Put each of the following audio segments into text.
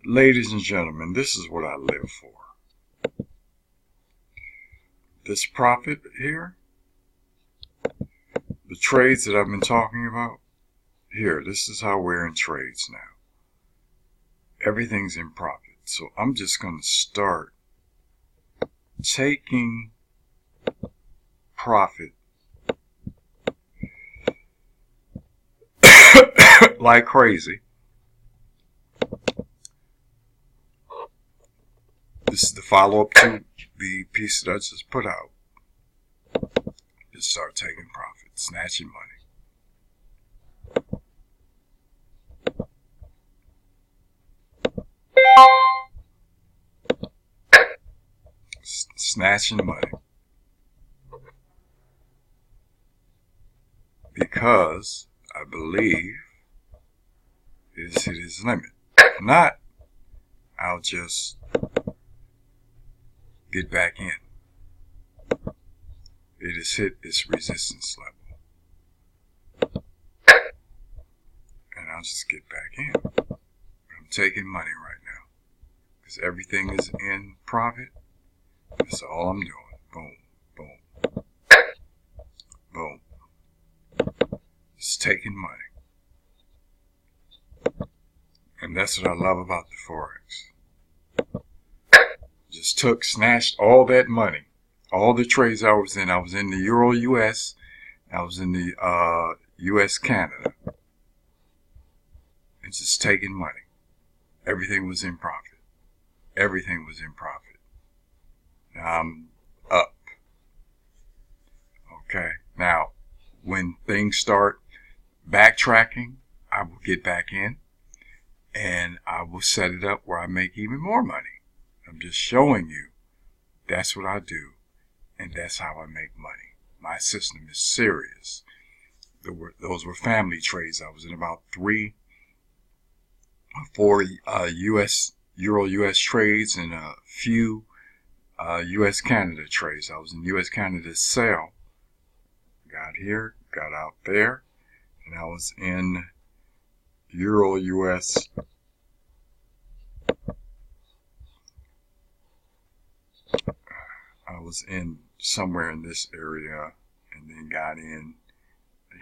Ladies and gentlemen, this is what I live for. This profit here, the trades that I've been talking about, here, this is how we're in trades now. Everything's in profit. So I'm just going to start taking profit like crazy. This is the follow-up to the piece that I just put out. Just start taking profit, snatching money. Snatching money. Because I believe it has hit its limit. If not, I'll just get back in. It has hit its resistance level. And I'll just get back in. I'm taking money right now. Because everything is in profit. That's all I'm doing. Boom, boom, boom. Just taking money. And that's what I love about the Forex. Just snatched all that money. All the trades I was in the Euro US. I was in the US Canada. And just taking money. Everything was in profit. Everything was in profit. Now I'm up. Okay. Now, when things start backtracking, I will get back in and I will set it up where I make even more money. I'm just showing you that's what I do and that's how I make money. My system is serious. Those were family trades. I was in about 4 Euro US trades and a few US Canada trades. I was in US Canada sell. Got here, got out there, and I was in Euro US I was in somewhere in this area and then got in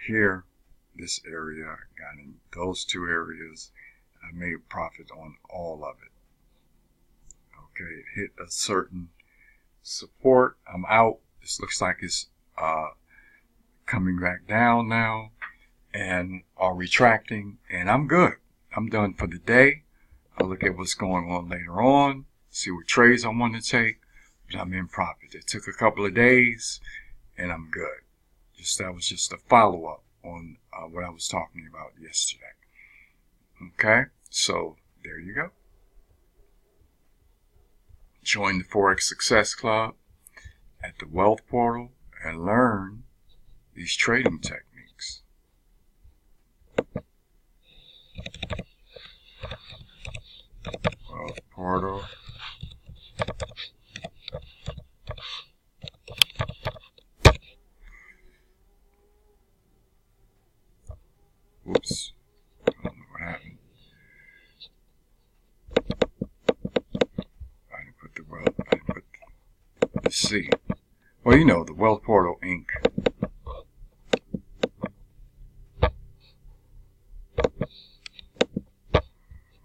here, this area, got in those two areas. I made a profit on all of it. Okay, it hit a certain support. I'm out. This looks like it's coming back down now and are retracting, and I'm good. I'm done for the day. I'll look at what's going on later on, see what trades I want to take, but I'm in profit. It took a couple of days and I'm good. That was just a follow-up on what I was talking about yesterday. Okay, so there you go. Join the Forex Success Club at the Wealth Portal and learn these trading techniques. Wealth Portal. Whoops. I don't know what happened. I didn't put the C. Well, you know, the Wealth Portal Inc.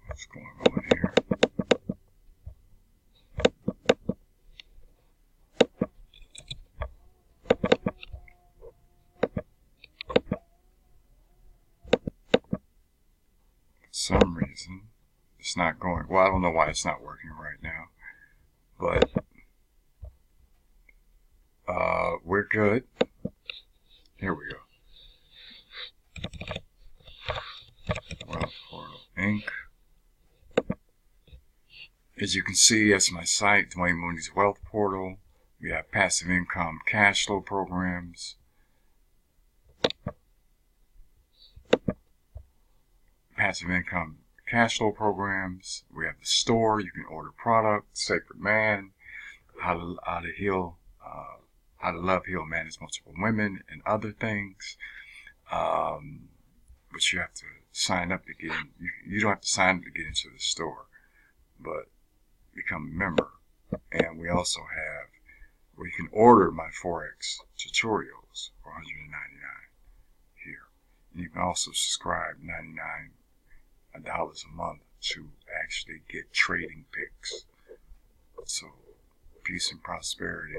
What's going on here? For some reason, it's not going. Well, I don't know why it's not working right now, but we're good. Here we go. Wealth Portal Inc. As you can see, that's my site, Dwayne Mooney's Wealth Portal. We have passive income cash flow programs. Passive income cash flow programs. We have the store. You can order products, Sacred Man, how to heal, how to love, heal, manage multiple women, and other things. But you have to sign up to get in. You don't have to sign up to get into the store. but become a member. And we also have where you can order my Forex tutorials for $199 here. And you can also subscribe $99 a month to actually get trading picks. So peace and prosperity.